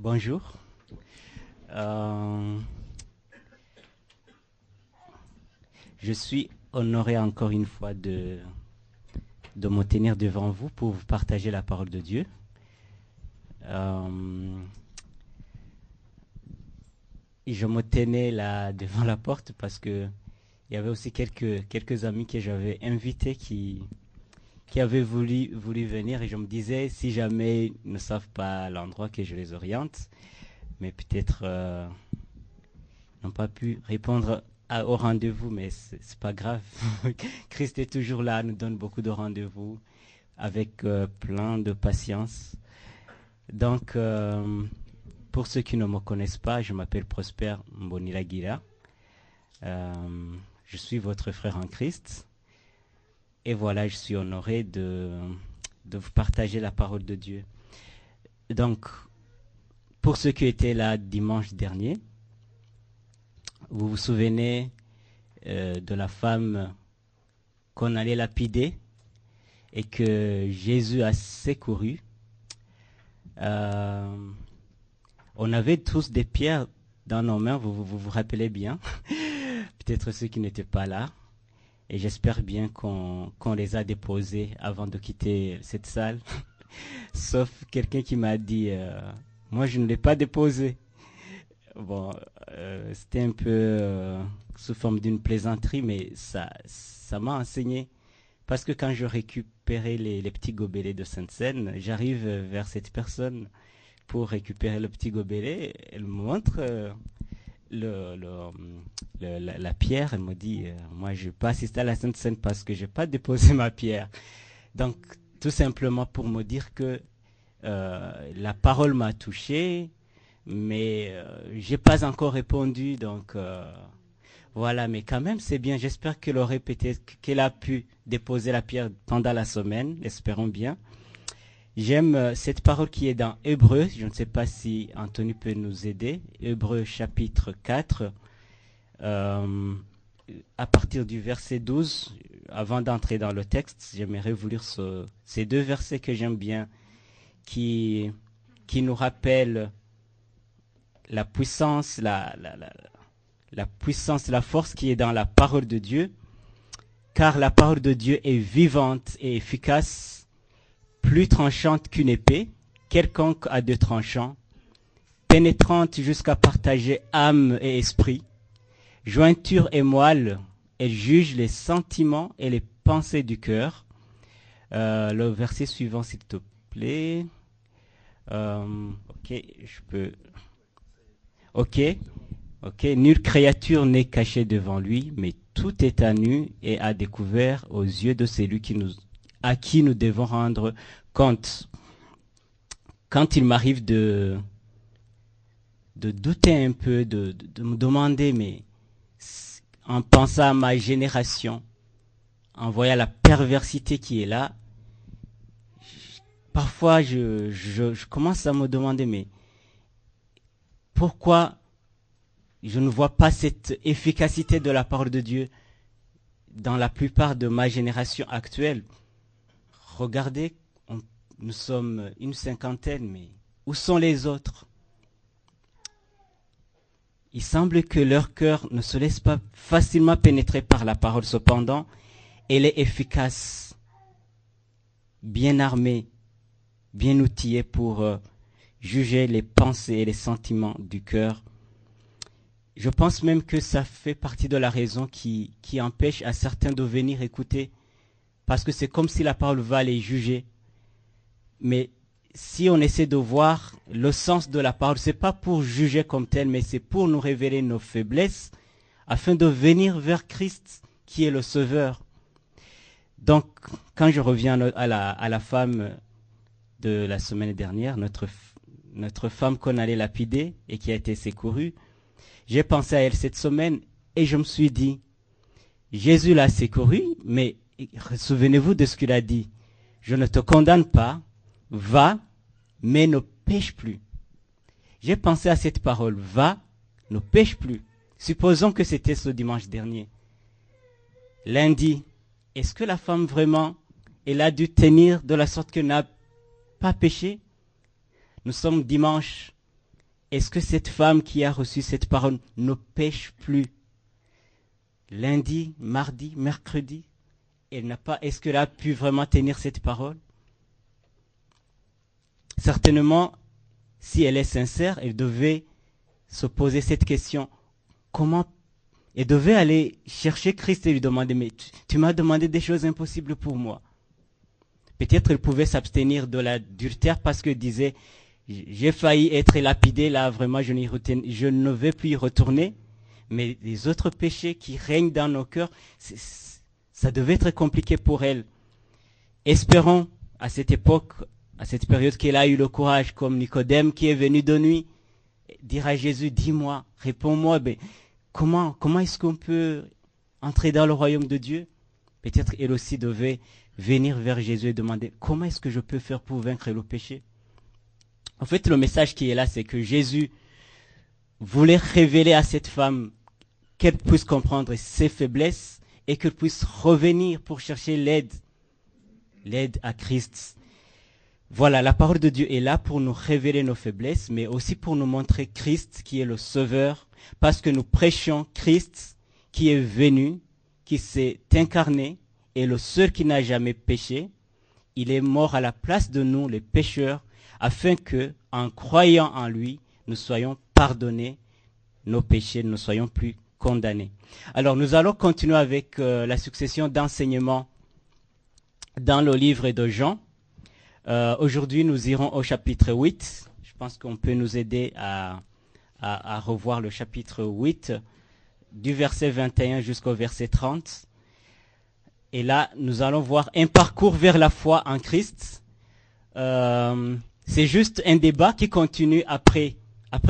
Bonjour. Euh, je suis honoré encore une fois de me tenir devant vous pour vous partager la parole de Dieu. Et je me tenais là devant la porte parce que il y avait aussi quelques amis que j'avais invités qui avaient voulu venir et je me disais si jamais ils ne savent pas l'endroit que je les oriente, mais peut-être n'ont pas pu répondre au rendez-vous, mais c'est pas grave. Christ est toujours là, nous donne beaucoup de rendez-vous avec plein de patience. Donc, pour ceux qui ne me connaissent pas, je m'appelle Prosper Mbonilagira. Je suis votre frère en Christ. Et voilà, je suis honoré de vous partager la parole de Dieu. Donc, pour ceux qui étaient là dimanche dernier, vous vous souvenez de la femme qu'on allait lapider et que Jésus a secouru. On avait tous des pierres dans nos mains, vous rappelez bien. Peut-être ceux qui n'étaient pas là. Et j'espère bien qu'on les a déposées avant de quitter cette salle. Sauf quelqu'un qui m'a dit, moi je ne l'ai pas déposé. Bon, c'était un peu sous forme d'une plaisanterie, mais ça m'a enseigné. Parce que quand je récupérais les petits gobelets de Sainte-Seine, j'arrive vers cette personne pour récupérer le petit gobelet. Elle me montre la pierre. Elle me dit, moi je ne vais pas assister à la Sainte-Seine parce que je n'ai pas déposé ma pierre. Donc, tout simplement pour me dire que la parole m'a touché, mais j'ai pas encore répondu, donc voilà, mais quand même c'est bien. J'espère qu'elle aurait peut-être qu'elle a pu déposer la pierre pendant la semaine, espérons bien. J'aime cette parole qui est dans Hébreux, je ne sais pas si Anthony peut nous aider. Hébreux chapitre 4, à partir du verset 12. Avant d'entrer dans le texte, j'aimerais vous lire ces deux versets que j'aime bien, qui nous rappellent la puissance, la puissance, la force qui est dans la parole de Dieu, car la parole de Dieu est vivante et efficace, plus tranchante qu'une épée, quelconque à deux tranchants, pénétrante jusqu'à partager âme et esprit, jointure et moelle, elle juge les sentiments et les pensées du cœur. Le verset suivant, s'il te plaît. Ok, je peux... Ok, nulle créature n'est cachée devant lui, mais tout est à nu et à découvert aux yeux de celui à qui nous devons rendre compte. Quand il m'arrive de douter un peu, de me demander, mais en pensant à ma génération, en voyant la perversité qui est là, parfois je commence à me demander, mais pourquoi je ne vois pas cette efficacité de la parole de Dieu dans la plupart de ma génération actuelle? Regardez, nous sommes une cinquantaine, mais où sont les autres? Il semble que leur cœur ne se laisse pas facilement pénétrer par la parole. Cependant, elle est efficace, bien armée, bien outillée pour juger les pensées et les sentiments du cœur. Je pense même que ça fait partie de la raison qui empêche à certains de venir écouter, parce que c'est comme si la parole va les juger. Mais si on essaie de voir le sens de la parole, c'est pas pour juger comme tel, mais c'est pour nous révéler nos faiblesses, afin de venir vers Christ, qui est le Sauveur. Donc, quand je reviens à la femme de la semaine dernière, notre femme qu'on allait lapider et qui a été secourue, j'ai pensé à elle cette semaine et je me suis dit, Jésus l'a secourue, mais souvenez-vous de ce qu'il a dit. Je ne te condamne pas, va, mais ne pêche plus. J'ai pensé à cette parole, va, ne pêche plus. Supposons que c'était ce dimanche dernier. Lundi, est-ce que la femme vraiment, elle a dû tenir de la sorte qu'elle n'a pas péché? Nous sommes dimanche. est-ce que cette femme qui a reçu cette parole ne pêche plus lundi, mardi, mercredi? Est-ce qu'elle a pu vraiment tenir cette parole? Certainement, si elle est sincère, elle devait se poser cette question. Comment elle devait aller chercher Christ et lui demander, mais tu m'as demandé des choses impossibles pour moi. Peut-être elle pouvait s'abstenir de l'adultère parce qu'elle disait, j'ai failli être lapidé, là vraiment je ne vais plus y retourner. Mais les autres péchés qui règnent dans nos cœurs, ça devait être compliqué pour elle. Espérons à cette époque, à cette période, qu'elle a eu le courage, comme Nicodème qui est venu de nuit, dire à Jésus, dis-moi, réponds-moi, ben, comment est-ce qu'on peut entrer dans le royaume de Dieu? Peut-être elle aussi devait venir vers Jésus et demander, comment est-ce que je peux faire pour vaincre le péché? En fait, le message qui est là, c'est que Jésus voulait révéler à cette femme qu'elle puisse comprendre ses faiblesses et qu'elle puisse revenir pour chercher l'aide à Christ. Voilà, la parole de Dieu est là pour nous révéler nos faiblesses, mais aussi pour nous montrer Christ qui est le Sauveur, parce que nous prêchons Christ qui est venu, qui s'est incarné, et le seul qui n'a jamais péché. Il est mort à la place de nous, les pécheurs, afin que, en croyant en lui, nous soyons pardonnés, nos péchés ne soyons plus condamnés. Alors, nous allons continuer avec la succession d'enseignements dans le livre de Jean. Aujourd'hui, nous irons au chapitre 8. Je pense qu'on peut nous aider à revoir le chapitre 8, du verset 21 jusqu'au verset 30. Et là, nous allons voir un parcours vers la foi en Christ. C'est juste un débat qui continue après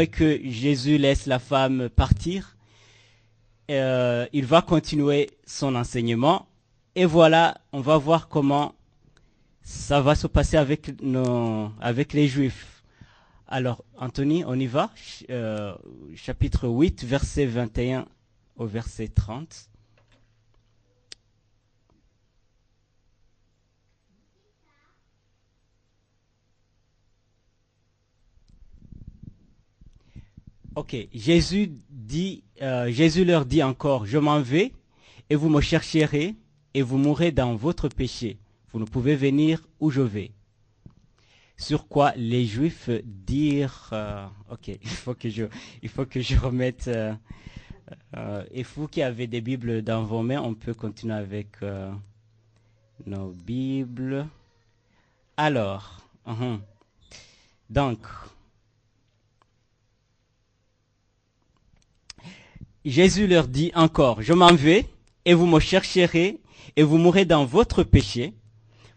que Jésus laisse la femme partir. Il va continuer son enseignement. Et voilà, on va voir comment ça va se passer avec les Juifs. Alors, Anthony, on y va. Chapitre 8, verset 21 au verset 30. Ok, Jésus leur dit encore, je m'en vais et vous me chercherez et vous mourrez dans votre péché. Vous ne pouvez venir où je vais. Sur quoi les Juifs dirent, ok, il faut que je remette. Et vous qui avez des Bibles dans vos mains, on peut continuer avec nos Bibles. Alors, donc, Jésus leur dit encore, je m'en vais et vous me chercherez et vous mourrez dans votre péché.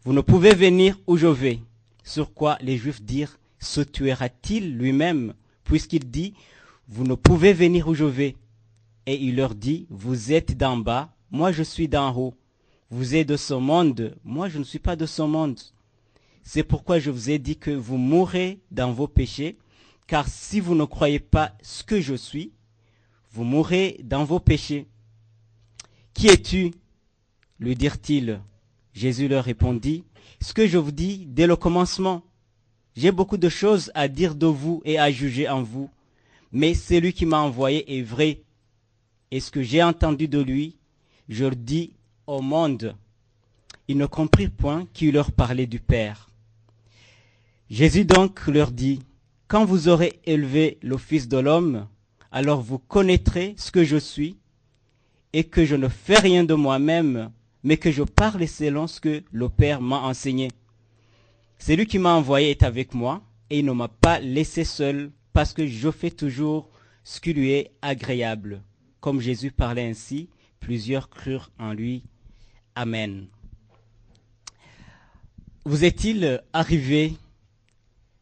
Vous ne pouvez venir où je vais. Sur quoi les Juifs dirent, se tuera-t-il lui-même, puisqu'il dit, vous ne pouvez venir où je vais. Et il leur dit, vous êtes d'en bas, moi je suis d'en haut. Vous êtes de ce monde, moi je ne suis pas de ce monde. C'est pourquoi je vous ai dit que vous mourrez dans vos péchés, car si vous ne croyez pas ce que je suis, vous mourrez dans vos péchés. Qui es-tu? Lui dirent-ils. Jésus leur répondit, ce que je vous dis dès le commencement. J'ai beaucoup de choses à dire de vous et à juger en vous, mais celui qui m'a envoyé est vrai. Et ce que j'ai entendu de lui, je le dis au monde. Ils ne comprirent point qu'il leur parlait du Père. Jésus donc leur dit, quand vous aurez élevé le Fils de l'homme, alors vous connaîtrez ce que je suis, et que je ne fais rien de moi-même, mais que je parle selon ce que le Père m'a enseigné. Celui qui m'a envoyé est avec moi, et il ne m'a pas laissé seul, parce que je fais toujours ce qui lui est agréable. Comme Jésus parlait ainsi, plusieurs crurent en lui. Amen. Vous est-il arrivé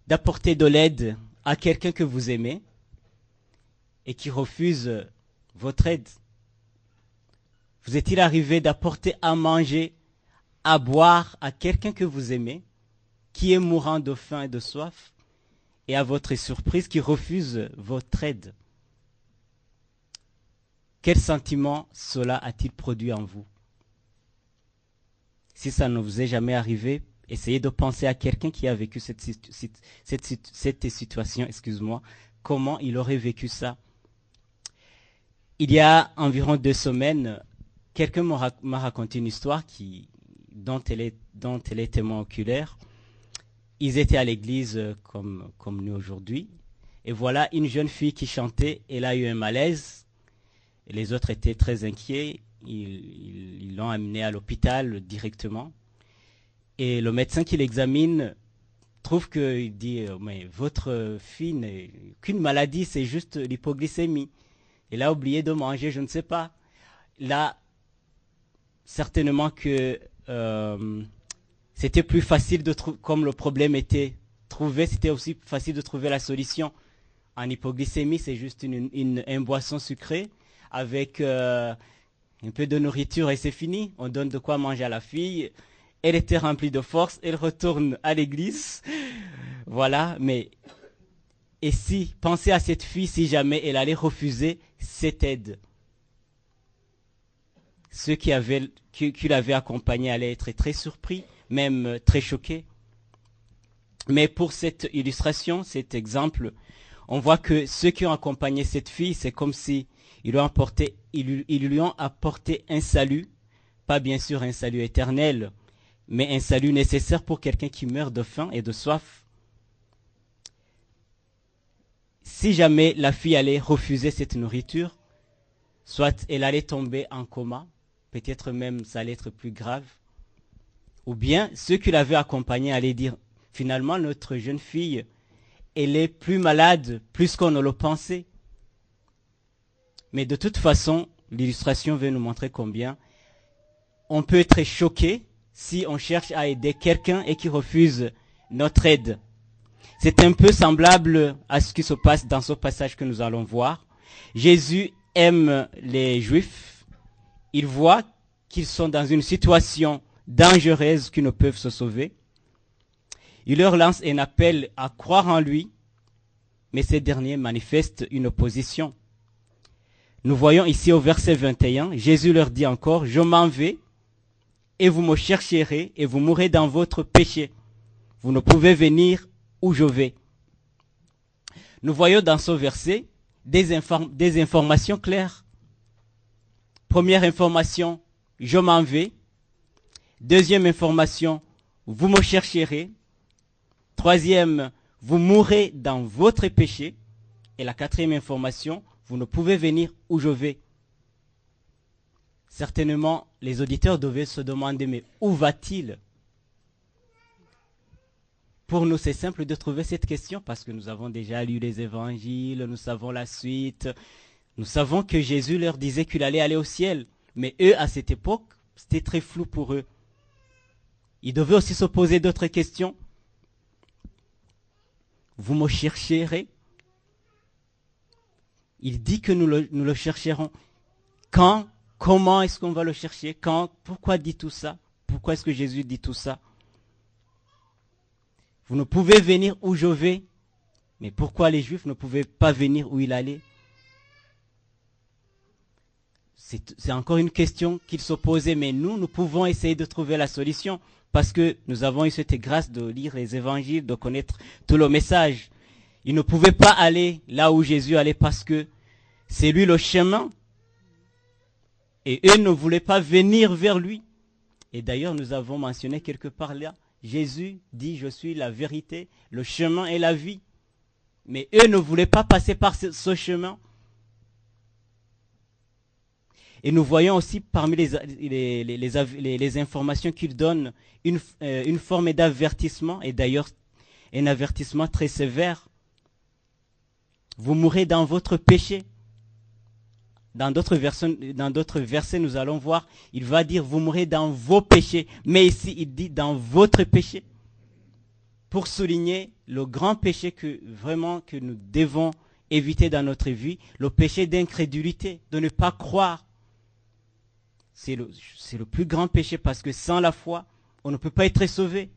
d'apporter de l'aide à quelqu'un que vous aimez et qui refuse votre aide? Vous est-il arrivé d'apporter à manger, à boire à quelqu'un que vous aimez, qui est mourant de faim et de soif, et à votre surprise, qui refuse votre aide? Quel sentiment cela a-t-il produit en vous? Si ça ne vous est jamais arrivé, essayez de penser à quelqu'un qui a vécu cette situation, comment il aurait vécu ça. Il y a environ 2 semaines, quelqu'un m'a raconté une histoire dont elle est témoin oculaire. Ils étaient à l'église comme nous aujourd'hui. Et voilà une jeune fille qui chantait. Elle a eu un malaise. Et les autres étaient très inquiets. Ils l'ont amenée à l'hôpital directement. Et le médecin qui l'examine trouve qu'il dit mais votre fille n'est qu'une maladie, c'est juste l'hypoglycémie. Elle a oublié de manger, je ne sais pas. Là, certainement que c'était plus facile de trouver, comme le problème était trouvé, c'était aussi facile de trouver la solution. En hypoglycémie, c'est juste une boisson sucrée avec un peu de nourriture et c'est fini. On donne de quoi manger à la fille. Elle était remplie de force, elle retourne à l'église. Voilà, mais et si, pensez à cette fille si jamais elle allait refuser cette aide. Ceux qui l'avaient accompagnée allaient être très surpris, même très choqués. Mais pour cette illustration, cet exemple, on voit que ceux qui ont accompagné cette fille, c'est comme si ils lui ont apporté un salut, pas bien sûr un salut éternel, mais un salut nécessaire pour quelqu'un qui meurt de faim et de soif. Si jamais la fille allait refuser cette nourriture, soit elle allait tomber en coma, peut-être même ça allait être plus grave, ou bien ceux qui l'avaient accompagnée allaient dire, finalement notre jeune fille, elle est plus malade, plus qu'on ne le pensait. Mais de toute façon, l'illustration veut nous montrer combien on peut être choqué si on cherche à aider quelqu'un et qui refuse notre aide. C'est un peu semblable à ce qui se passe dans ce passage que nous allons voir. Jésus aime les Juifs. Il voit qu'ils sont dans une situation dangereuse, qu'ils ne peuvent se sauver. Il leur lance un appel à croire en lui, mais ces derniers manifestent une opposition. Nous voyons ici au verset 21, Jésus leur dit encore, « Je m'en vais, et vous me chercherez, et vous mourrez dans votre péché. Vous ne pouvez venir où je vais. » Nous voyons dans ce verset des informations claires. Première information, je m'en vais. Deuxième information, vous me chercherez. Troisième, vous mourrez dans votre péché. Et la quatrième information, vous ne pouvez venir où je vais. Certainement, les auditeurs devaient se demander, mais où va-t-il? Pour nous, c'est simple de trouver cette question parce que nous avons déjà lu les évangiles, nous savons la suite. Nous savons que Jésus leur disait qu'il allait aller au ciel. Mais eux, à cette époque, c'était très flou pour eux. Ils devaient aussi se poser d'autres questions. Vous me chercherez? Il dit que nous le chercherons. Quand? Comment est-ce qu'on va le chercher? Quand? Pourquoi dit tout ça? Pourquoi est-ce que Jésus dit tout ça? Vous ne pouvez venir où je vais. Mais pourquoi les Juifs ne pouvaient pas venir où il allait? C'est encore une question qu'ils se posaient, mais nous pouvons essayer de trouver la solution parce que nous avons eu cette grâce de lire les évangiles, de connaître tout le message. Ils ne pouvaient pas aller là où Jésus allait parce que c'est lui le chemin. Et eux ne voulaient pas venir vers lui. Et d'ailleurs, nous avons mentionné quelque part là, Jésus dit, je suis la vérité, le chemin et la vie. Mais eux ne voulaient pas passer par ce chemin. Et nous voyons aussi parmi les informations qu'il donne une forme d'avertissement, et d'ailleurs un avertissement très sévère. Vous mourrez dans votre péché. Dans d'autres versets, nous allons voir, il va dire, vous mourrez dans vos péchés. Mais ici, il dit dans votre péché. Pour souligner le grand péché que nous devons éviter dans notre vie, le péché d'incrédulité, de ne pas croire. C'est le plus grand péché parce que sans la foi, on ne peut pas être sauvé.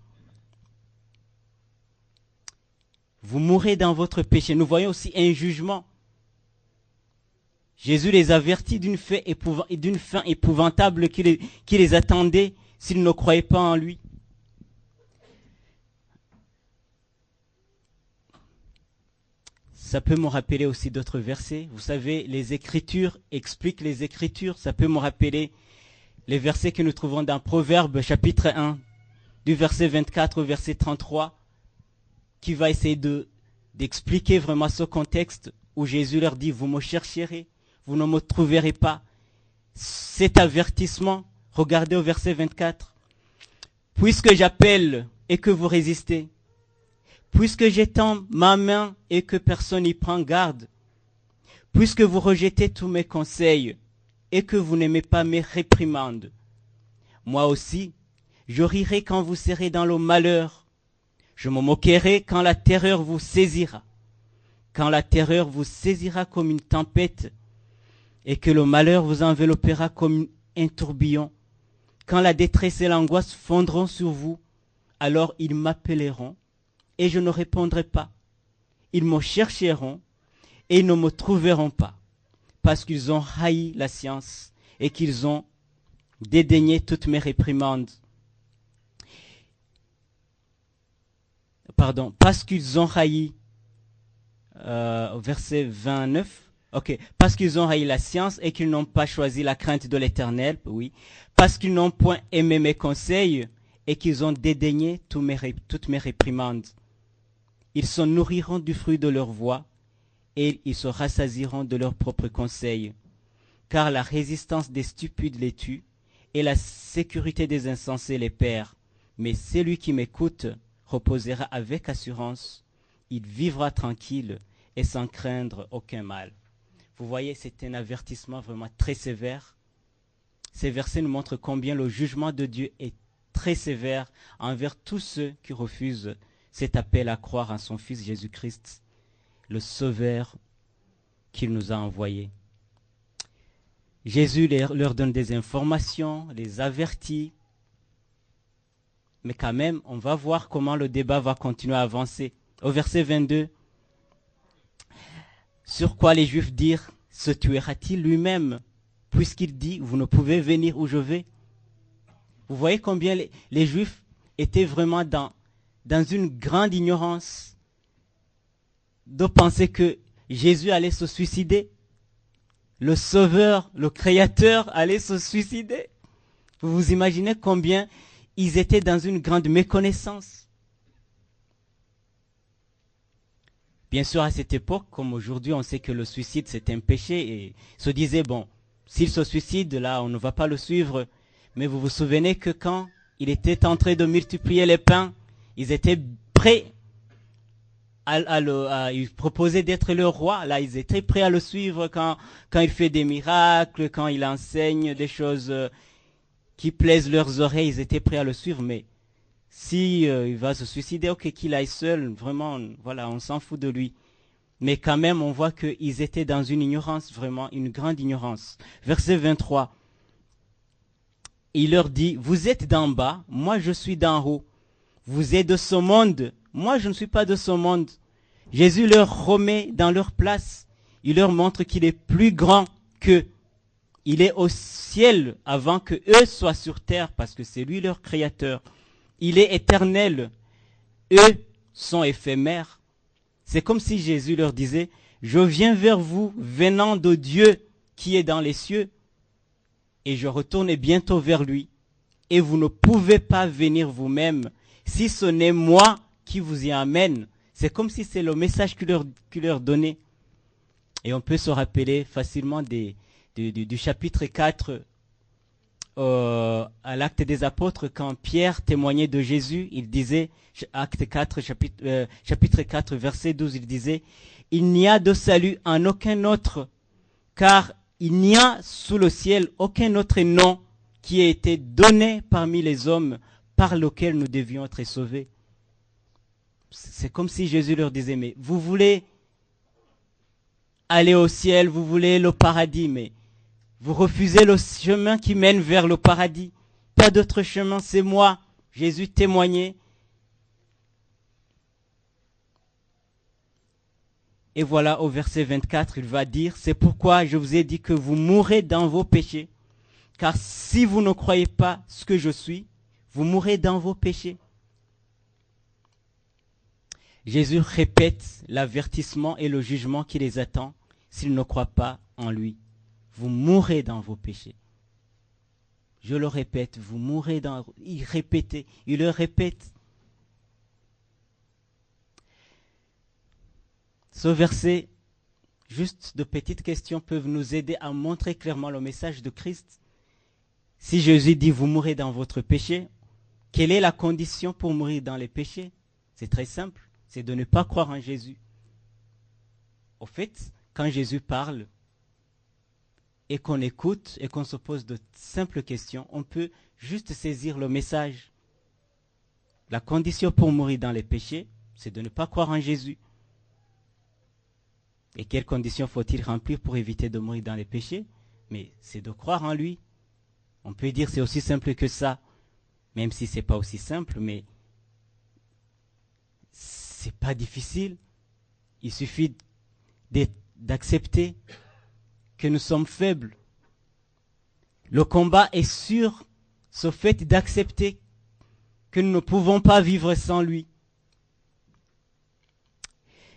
Vous mourrez dans votre péché. Nous voyons aussi un jugement. Jésus les avertit d'une fin épouvantable qui les attendait s'ils ne croyaient pas en lui. ça peut me rappeler aussi d'autres versets. Vous savez, les Écritures expliquent les Écritures. Ça peut me rappeler les versets que nous trouvons dans Proverbes chapitre 1, du verset 24 au verset 33, qui va essayer d'expliquer vraiment ce contexte où Jésus leur dit, vous me chercherez, vous ne me trouverez pas. Cet avertissement, regardez au verset 24. Puisque j'appelle et que vous résistez, puisque j'étends ma main et que personne n'y prend garde, puisque vous rejetez tous mes conseils et que vous n'aimez pas mes réprimandes, moi aussi, je rirai quand vous serez dans le malheur, je me moquerai quand la terreur vous saisira, quand la terreur vous saisira comme une tempête et que le malheur vous enveloppera comme un tourbillon, quand la détresse et l'angoisse fondront sur vous, alors ils m'appelleront et je ne répondrai pas. Ils me chercheront et ils ne me trouveront pas, parce qu'ils ont haï la science et qu'ils ont dédaigné toutes mes réprimandes. Pardon, parce qu'ils ont haï, verset 29, parce qu'ils ont haï la science et qu'ils n'ont pas choisi la crainte de l'Éternel, oui, parce qu'ils n'ont point aimé mes conseils et qu'ils ont dédaigné toutes mes réprimandes. Ils se nourriront du fruit de leur voix et ils se rassasieront de leurs propres conseils. Car la résistance des stupides les tue et la sécurité des insensés les perd. Mais celui qui m'écoute reposera avec assurance. Il vivra tranquille et sans craindre aucun mal. Vous voyez, c'est un avertissement vraiment très sévère. Ces versets nous montrent combien le jugement de Dieu est très sévère envers tous ceux qui refusent cet appel à croire en son Fils Jésus-Christ, le Sauveur qu'il nous a envoyé. Jésus leur donne des informations, les avertit, mais quand même, on va voir comment le débat va continuer à avancer. Au verset 22, sur quoi les Juifs dirent, se tuera-t-il lui-même, puisqu'il dit, vous ne pouvez venir où je vais. Vous voyez combien les Juifs étaient vraiment dans une grande ignorance de penser que Jésus allait se suicider. Le Sauveur, le Créateur allait se suicider. Vous vous imaginez combien ils étaient dans une grande méconnaissance. Bien sûr, à cette époque, comme aujourd'hui, on sait que le suicide, c'est un péché. Et se disait, bon, s'il se suicide, là, on ne va pas le suivre. Mais vous vous souvenez que quand il était en train de multiplier les pains, ils étaient prêts ils proposaient d'être le roi. Là, ils étaient prêts à le suivre quand il fait des miracles, quand il enseigne des choses qui plaisent leurs oreilles. Ils étaient prêts à le suivre. Mais si il va se suicider, ok, qu'il aille seul, vraiment, voilà, on s'en fout de lui. Mais quand même, on voit qu'ils étaient dans une ignorance, vraiment une grande ignorance. Verset 23. Il leur dit, vous êtes d'en bas, moi je suis d'en haut. Vous êtes de ce monde, moi je ne suis pas de ce monde. Jésus leur remet dans leur place. Il leur montre qu'il est plus grand qu'eux. Il est au ciel avant que eux soient sur terre, parce que c'est lui leur créateur. Il est éternel. Eux sont éphémères. C'est comme si Jésus leur disait, je viens vers vous venant de Dieu qui est dans les cieux. Et je retourne bientôt vers lui. Et vous ne pouvez pas venir vous-même si ce n'est moi qui vous y amène. C'est comme si c'est le message qu'il leur donnait. Et on peut se rappeler facilement du chapitre 4 à l'acte des apôtres, quand Pierre témoignait de Jésus, il disait, acte 4, chapitre 4, verset 12, il disait, il n'y a de salut en aucun autre, car il n'y a sous le ciel aucun autre nom qui ait été donné parmi les hommes par lequel nous devions être sauvés. C'est comme si Jésus leur disait, mais vous voulez aller au ciel, vous voulez le paradis, mais vous refusez le chemin qui mène vers le paradis. Pas d'autre chemin, c'est moi. Jésus témoignait. Et voilà, au verset 24, il va dire, c'est pourquoi je vous ai dit que vous mourrez dans vos péchés. Car si vous ne croyez pas ce que je suis, vous mourrez dans vos péchés. Jésus répète l'avertissement et le jugement qui les attend s'ils ne croient pas en lui. Vous mourrez dans vos péchés. Je le répète, vous mourrez dans... Il le répète. Ce verset, juste de petites questions peuvent nous aider à montrer clairement le message de Christ. Si Jésus dit vous mourrez dans votre péché, quelle est la condition pour mourir dans les péchés? C'est très simple, c'est de ne pas croire en Jésus. Au fait, quand Jésus parle et qu'on écoute et qu'on se pose de simples questions, on peut juste saisir le message. La condition pour mourir dans les péchés, c'est de ne pas croire en Jésus. Et quelles conditions faut-il remplir pour éviter de mourir dans les péchés? Mais c'est de croire en lui. On peut dire c'est aussi simple que ça, même si c'est pas aussi simple, mais c'est pas difficile. Il suffit d'accepter que nous sommes faibles. Le combat est sur ce fait d'accepter que nous ne pouvons pas vivre sans lui.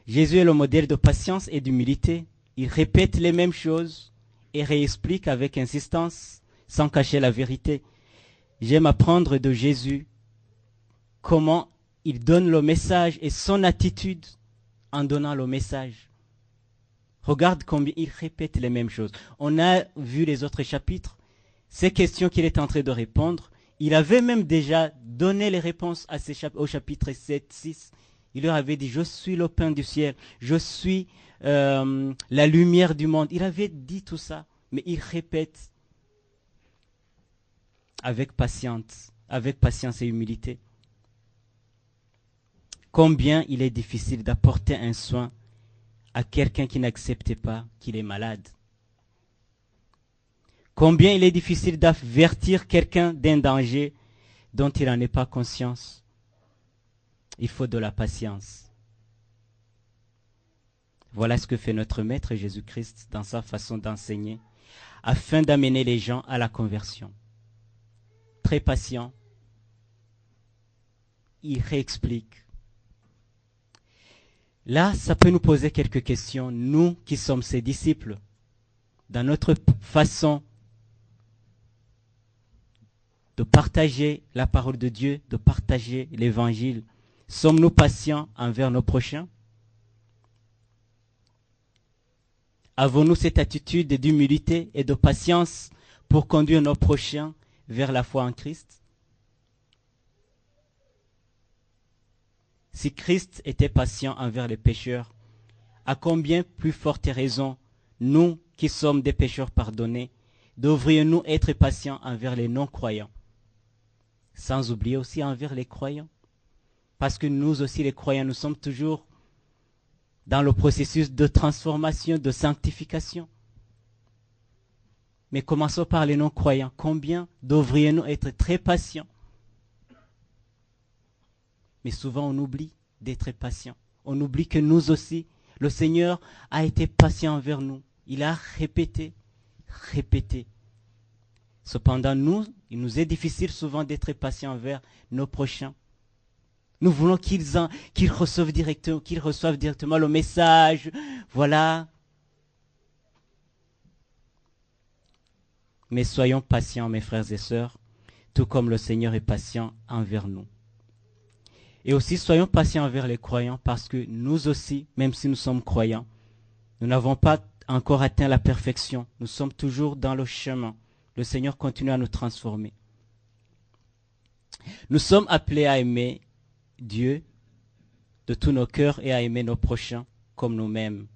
Jésus est le modèle de patience et d'humilité. Il répète les mêmes choses et réexplique avec insistance, sans cacher la vérité. J'aime apprendre de Jésus comment il donne le message et son attitude en donnant le message. Regarde combien il répète les mêmes choses. On a vu les autres chapitres, ces questions qu'il est en train de répondre. Il avait même déjà donné les réponses à au chapitre 7, 6. Il leur avait dit, je suis le pain du ciel, je suis la lumière du monde. Il avait dit tout ça, mais il répète avec patience et humilité. Combien il est difficile d'apporter un soin à quelqu'un qui n'accepte pas qu'il est malade. Combien il est difficile d'avertir quelqu'un d'un danger dont il n'en est pas conscience. Il faut de la patience. Voilà ce que fait notre Maître Jésus-Christ dans sa façon d'enseigner, afin d'amener les gens à la conversion. Très patient, il réexplique. Là, ça peut nous poser quelques questions, nous qui sommes ses disciples, dans notre façon de partager la parole de Dieu, de partager l'évangile. Sommes-nous patients envers nos prochains? Avons-nous cette attitude d'humilité et de patience pour conduire nos prochains vers la foi en Christ? Si Christ était patient envers les pécheurs, à combien plus forte raison, nous qui sommes des pécheurs pardonnés, devrions-nous être patients envers les non-croyants? Sans oublier aussi envers les croyants. Parce que nous aussi les croyants, nous sommes toujours dans le processus de transformation, de sanctification. Mais commençons par les non-croyants. Combien devrions-nous être très patients? Mais souvent on oublie d'être patient. On oublie que nous aussi, le Seigneur a été patient envers nous. Il a répété. Cependant, il nous est difficile souvent d'être patient envers nos prochains. Nous voulons qu'ils reçoivent directement le message. Voilà. Mais soyons patients, mes frères et sœurs, tout comme le Seigneur est patient envers nous. Et aussi, soyons patients envers les croyants, parce que nous aussi, même si nous sommes croyants, nous n'avons pas encore atteint la perfection. Nous sommes toujours dans le chemin. Le Seigneur continue à nous transformer. Nous sommes appelés à aimer Dieu de tous nos cœurs et à aimer nos prochains comme nous-mêmes.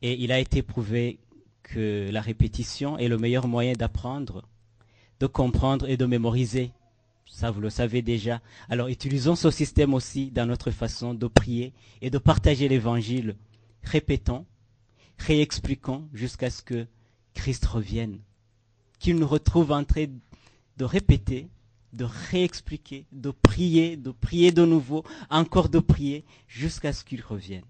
Et il a été prouvé que la répétition est le meilleur moyen d'apprendre, de comprendre et de mémoriser. Ça, vous le savez déjà. Alors, utilisons ce système aussi dans notre façon de prier et de partager l'évangile. Répétons, réexpliquons jusqu'à ce que Christ revienne. Qu'il nous retrouve en train de répéter, de réexpliquer, de prier de nouveau, encore de prier, jusqu'à ce qu'il revienne.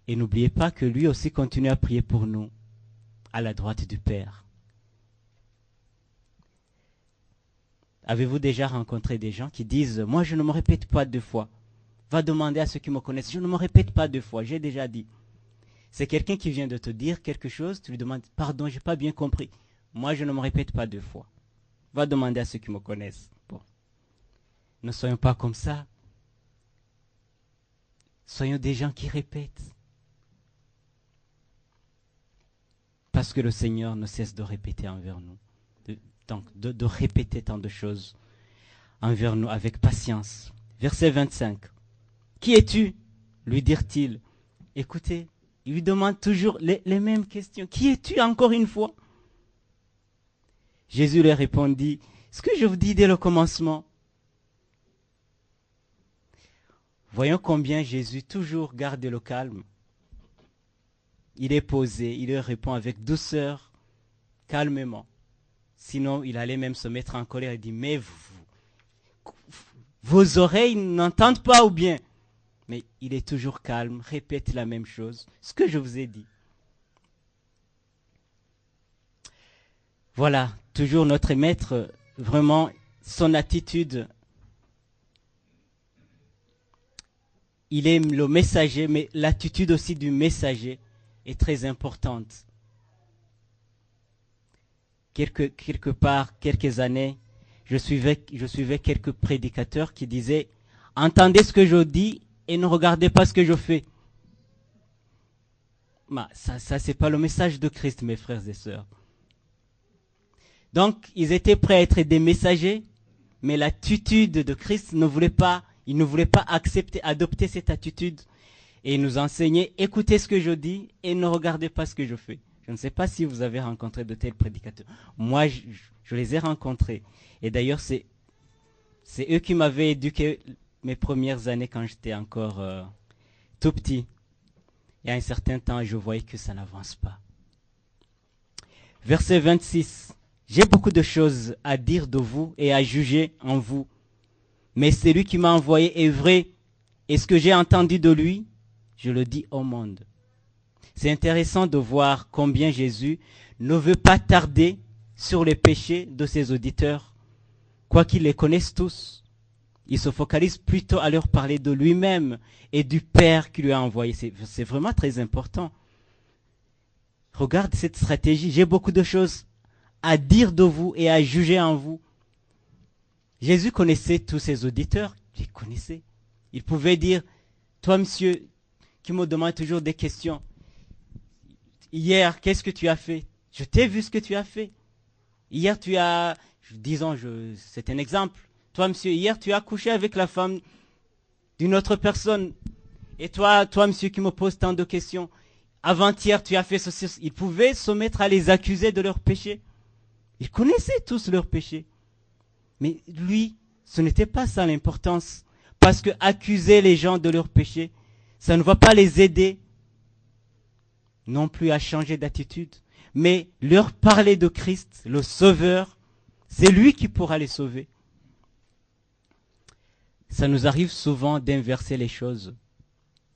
Et n'oubliez pas que lui aussi continue à prier pour nous, à la droite du Père. Avez-vous déjà rencontré des gens qui disent « Moi, je ne me répète pas 2 fois. Va demander à ceux qui me connaissent. Je ne me répète pas 2 fois, j'ai déjà dit. C'est quelqu'un qui vient de te dire quelque chose, tu lui demandes, pardon, j'ai pas bien compris. Moi, je ne me répète pas 2 fois. Va demander à ceux qui me connaissent. Bon. Ne soyons pas comme ça. Soyons des gens qui répètent. Parce que le Seigneur ne cesse de répéter envers nous. De répéter tant de choses envers nous avec patience. Verset 25. Qui es-tu? Lui dirent-ils. Écoutez, il lui demande toujours les mêmes questions. Qui es-tu encore une fois? Jésus leur répondit, ce que je vous dis dès le commencement. Voyons combien Jésus toujours garde le calme. Il est posé, il leur répond avec douceur, calmement. Sinon, il allait même se mettre en colère et dire, mais vos oreilles n'entendent pas ou bien? Mais il est toujours calme, répète la même chose, ce que je vous ai dit. Voilà, toujours notre maître, vraiment, son attitude. Il est le messager, mais l'attitude aussi du messager est très importante. Quelque part, quelques années, je suivais quelques prédicateurs qui disaient « Entendez ce que je dis et ne regardez pas ce que je fais. » Ça c'est pas le message de Christ, mes frères et sœurs. Donc, ils étaient prêts à être des messagers, mais l'attitude de Christ il ne voulait pas adopter cette attitude. Et il nous enseignait, écoutez ce que je dis et ne regardez pas ce que je fais. Je ne sais pas si vous avez rencontré de tels prédicateurs. Moi, je les ai rencontrés. Et d'ailleurs, c'est eux qui m'avaient éduqué mes premières années quand j'étais encore tout petit. Et à un certain temps, je voyais que ça n'avance pas. Verset 26. J'ai beaucoup de choses à dire de vous et à juger en vous. Mais celui qui m'a envoyé est vrai. Et ce que j'ai entendu de lui, je le dis au monde. C'est intéressant de voir combien Jésus ne veut pas tarder sur les péchés de ses auditeurs, quoiqu'ils les connaissent tous. Il se focalise plutôt à leur parler de lui-même et du Père qui lui a envoyé. C'est vraiment très important. Regarde cette stratégie. J'ai beaucoup de choses à dire de vous et à juger en vous. Jésus connaissait tous ses auditeurs. Il les connaissait. Il pouvait dire, toi monsieur, qui me demande toujours des questions. Hier, qu'est-ce que tu as fait? Je t'ai vu ce que tu as fait. Hier, c'est un exemple. Toi, monsieur, hier, tu as couché avec la femme d'une autre personne. Et toi, monsieur, qui me pose tant de questions. Avant-hier, tu as fait ceci. Ils pouvaient se mettre à les accuser de leurs péchés. Ils connaissaient tous leurs péchés. Mais lui, ce n'était pas ça l'importance. Parce que accuser les gens de leurs péchés, ça ne va pas les aider non plus à changer d'attitude, mais leur parler de Christ, le Sauveur, c'est lui qui pourra les sauver. Ça nous arrive souvent d'inverser les choses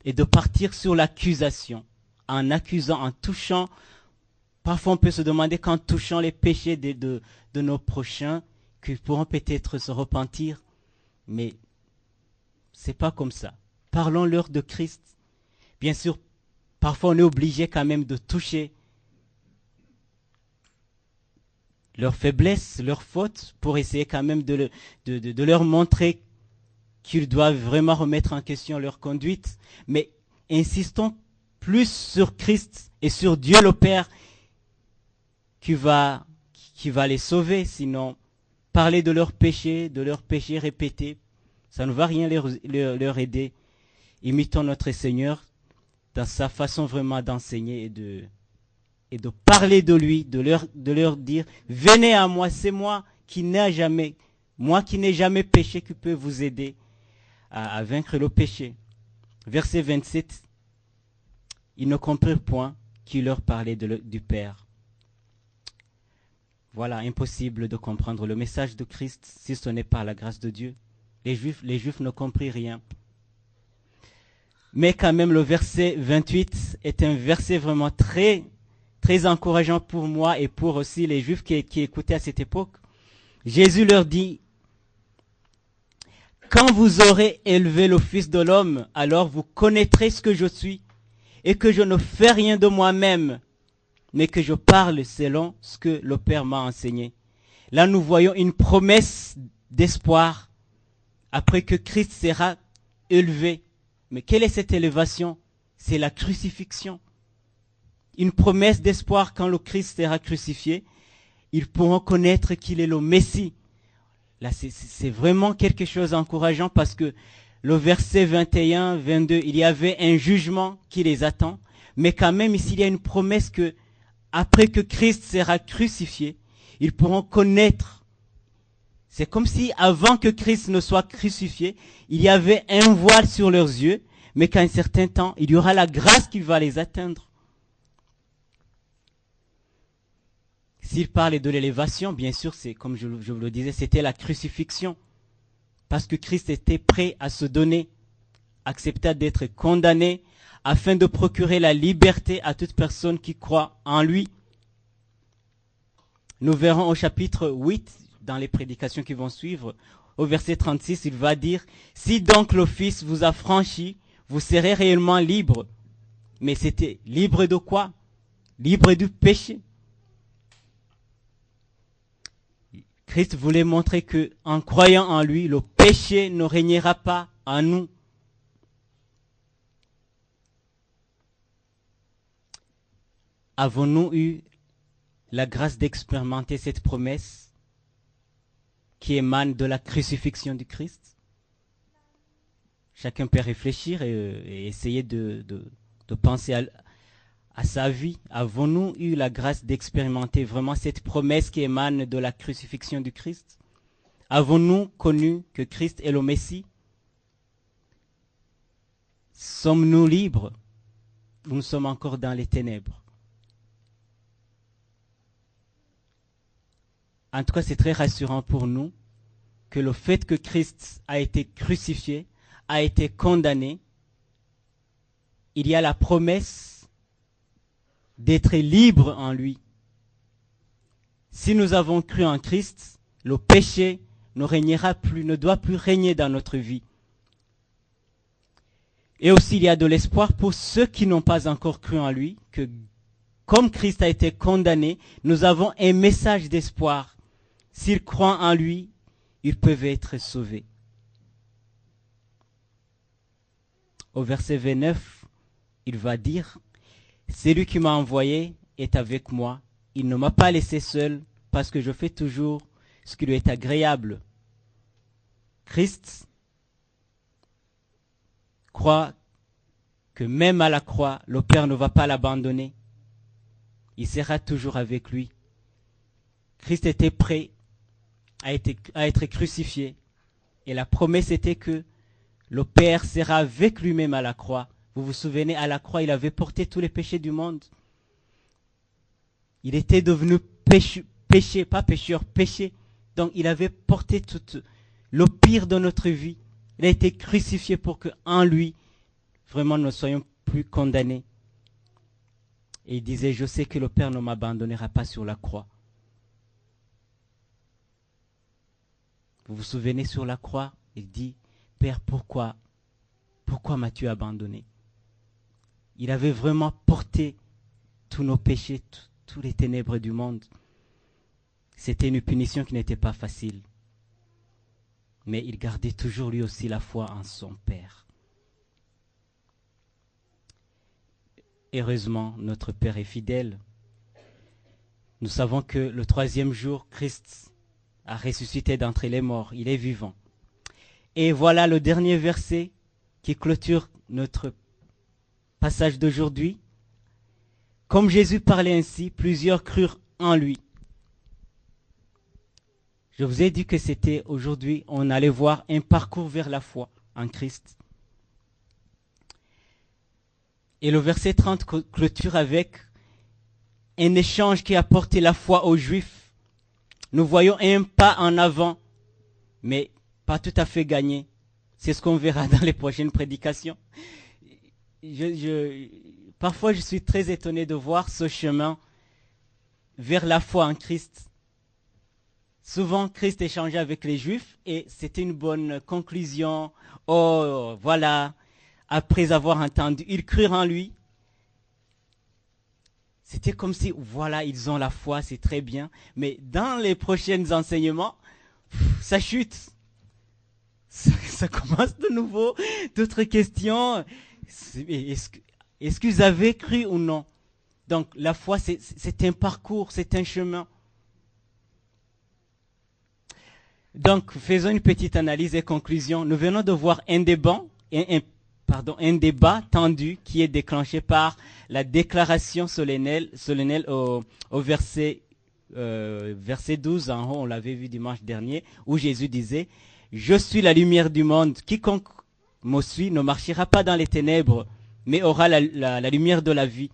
et de partir sur l'accusation, en accusant, en touchant. Parfois on peut se demander qu'en touchant les péchés de nos prochains, qu'ils pourront peut-être se repentir, mais c'est pas comme ça. Parlons-leur de Christ. Bien sûr, parfois on est obligé quand même de toucher leurs faiblesses, leurs fautes, pour essayer quand même de leur montrer qu'ils doivent vraiment remettre en question leur conduite. Mais insistons plus sur Christ et sur Dieu le Père qui va les sauver. Sinon, parler de leurs péchés répétés, ça ne va rien leur aider. Imitons notre Seigneur dans sa façon vraiment d'enseigner et de parler de lui, de leur dire, venez à moi, c'est moi qui n'ai jamais péché, qui peut vous aider à vaincre le péché. Verset 27, ils ne comprirent point qu'il leur parlait du Père. Voilà, impossible de comprendre le message de Christ si ce n'est par la grâce de Dieu. Les Juifs ne comprirent rien. Mais quand même, le verset 28 est un verset vraiment très, très encourageant pour moi et pour aussi les Juifs qui écoutaient à cette époque. Jésus leur dit, Quand vous aurez élevé le Fils de l'homme, alors vous connaîtrez ce que je suis, et que je ne fais rien de moi-même, mais que je parle selon ce que le Père m'a enseigné. Là, nous voyons une promesse d'espoir après que Christ sera élevé. Mais quelle est cette élévation? C'est la crucifixion. Une promesse d'espoir quand le Christ sera crucifié. Ils pourront connaître qu'il est le Messie. Là, c'est vraiment quelque chose d'encourageant parce que le verset 21, 22, il y avait un jugement qui les attend. Mais quand même, ici, il y a une promesse que après que Christ sera crucifié, ils pourront connaître. C'est comme si avant que Christ ne soit crucifié, il y avait un voile sur leurs yeux, mais qu'à un certain temps, il y aura la grâce qui va les atteindre. S'il parle de l'élévation, bien sûr, c'est comme je vous le disais, c'était la crucifixion. Parce que Christ était prêt à se donner, accepta d'être condamné, afin de procurer la liberté à toute personne qui croit en lui. Nous verrons au chapitre 8, dans les prédications qui vont suivre, au verset 36, il va dire « Si donc le Fils vous a franchi, vous serez réellement libre. » Mais c'était libre de quoi? Libre du péché. Christ voulait montrer que, en croyant en lui, le péché ne régnera pas en nous. Avons-nous eu la grâce d'expérimenter cette promesse qui émane de la crucifixion du Christ? Chacun peut réfléchir et essayer de penser à sa vie. Avons-nous eu la grâce d'expérimenter vraiment cette promesse qui émane de la crucifixion du Christ? Avons-nous connu que Christ est le Messie? Sommes-nous libres ou nous sommes encore dans les ténèbres? En tout cas, c'est très rassurant pour nous que le fait que Christ a été crucifié, a été condamné, il y a la promesse d'être libre en lui. Si nous avons cru en Christ, le péché ne régnera plus, ne doit plus régner dans notre vie. Et aussi, il y a de l'espoir pour ceux qui n'ont pas encore cru en lui, que comme Christ a été condamné, nous avons un message d'espoir. S'ils croient en lui, ils peuvent être sauvés. Au verset 29, il va dire, « Celui qui m'a envoyé est avec moi. Il ne m'a pas laissé seul parce que je fais toujours ce qui lui est agréable. » Christ croit que même à la croix, le Père ne va pas l'abandonner. Il sera toujours avec lui. Christ était prêt à être crucifié. Et la promesse était que le Père sera avec lui-même à la croix. Vous vous souvenez, à la croix, il avait porté tous les péchés du monde. Il était devenu péché, pas pécheur, péché. Donc il avait porté tout le pire de notre vie. Il a été crucifié pour qu'en lui, vraiment, nous ne soyons plus condamnés. Et il disait, je sais que le Père ne m'abandonnera pas sur la croix. Vous vous souvenez, sur la croix, il dit, Père, pourquoi m'as-tu abandonné? Il avait vraiment porté tous nos péchés, tous les ténèbres du monde. C'était une punition qui n'était pas facile. Mais il gardait toujours lui aussi la foi en son Père. Heureusement, notre Père est fidèle. Nous savons que le troisième jour, Christ a ressuscité d'entre les morts. Il est vivant. Et voilà le dernier verset qui clôture notre passage d'aujourd'hui. Comme Jésus parlait ainsi, plusieurs crurent en lui. Je vous ai dit que c'était aujourd'hui, on allait voir un parcours vers la foi en Christ. Et le verset 30 clôture avec un échange qui a porté la foi aux Juifs. Nous voyons un pas en avant, mais pas tout à fait gagné. C'est ce qu'on verra dans les prochaines prédications. Parfois, je suis très étonné de voir ce chemin vers la foi en Christ. Souvent, Christ échangeait avec les Juifs et c'était une bonne conclusion. Oh, voilà, après avoir entendu, ils crurent en lui. C'était comme si, voilà, ils ont la foi, c'est très bien. Mais dans les prochains enseignements, ça chute. Ça commence de nouveau, d'autres questions. Est-ce que vous avez cru ou non? Donc la foi, c'est un parcours, c'est un chemin. Donc faisons une petite analyse et conclusion. Nous venons de voir un débat tendu qui est déclenché par la déclaration solennelle au verset 12 en haut, on l'avait vu dimanche dernier, où Jésus disait « Je suis la lumière du monde, quiconque me suit ne marchera pas dans les ténèbres, mais aura la lumière de la vie. »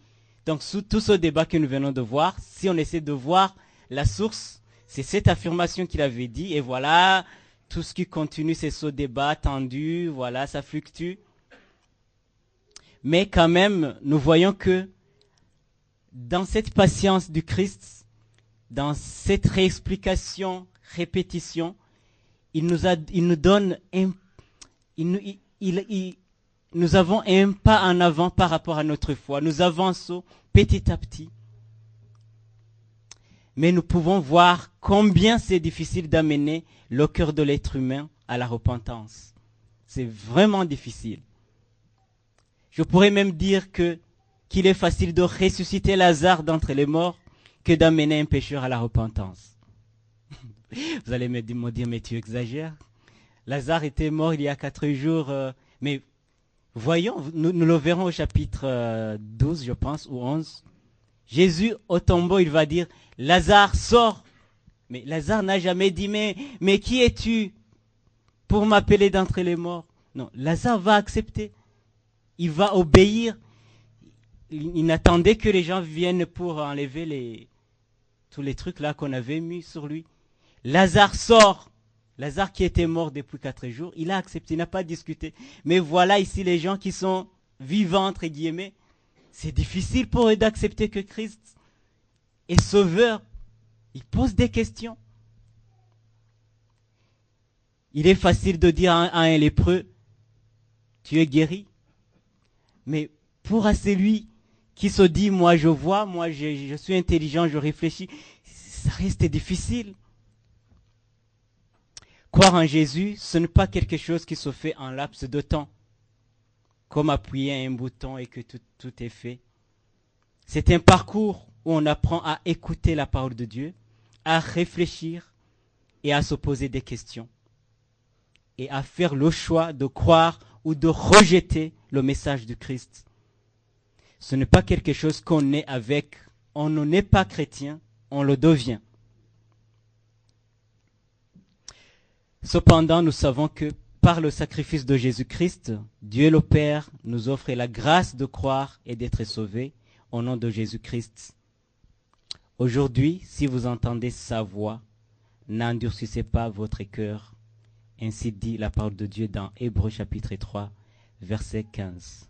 Donc sous tout ce débat que nous venons de voir, si on essaie de voir la source, c'est cette affirmation qu'il avait dit, et voilà, tout ce qui continue, c'est ce débat tendu, voilà, ça fluctue. Mais quand même, nous voyons que dans cette patience du Christ, dans cette réexplication, répétition, nous avons un pas en avant par rapport à notre foi. Nous avançons petit à petit. Mais nous pouvons voir combien c'est difficile d'amener le cœur de l'être humain à la repentance. C'est vraiment difficile. Je pourrais même dire qu'il est facile de ressusciter Lazare d'entre les morts que d'amener un pécheur à la repentance. Vous allez me dire, mais tu exagères. Lazare était mort il y a 4 jours, mais voyons, nous le verrons au chapitre 12, je pense, ou 11. Jésus, au tombeau, il va dire, Lazare, sors. Mais Lazare n'a jamais dit, mais qui es-tu pour m'appeler d'entre les morts? Non, Lazare va accepter. Il va obéir. Il n'attendait que les gens viennent pour enlever tous les trucs là qu'on avait mis sur lui. Lazare sort. Lazare qui était mort depuis 4 jours, il a accepté, il n'a pas discuté. Mais voilà ici les gens qui sont vivants, entre guillemets. C'est difficile pour eux d'accepter que Christ est sauveur. Ils posent des questions. Il est facile de dire à un lépreux, tu es guéri. Mais pour celui qui se dit, moi je vois, moi je suis intelligent, je réfléchis, ça reste difficile. Croire en Jésus, ce n'est pas quelque chose qui se fait en laps de temps, comme appuyer un bouton et que tout est fait. C'est un parcours où on apprend à écouter la parole de Dieu, à réfléchir et à se poser des questions. Et à faire le choix de croire ou de rejeter le message du Christ. Ce n'est pas quelque chose qu'on est avec. On ne n'est pas chrétien, on le devient. Cependant, nous savons que par le sacrifice de Jésus-Christ, Dieu le Père nous offre la grâce de croire et d'être sauvés au nom de Jésus-Christ. Aujourd'hui, si vous entendez sa voix, n'endurcissez pas votre cœur. Ainsi dit la parole de Dieu dans Hébreux chapitre 3, verset 15.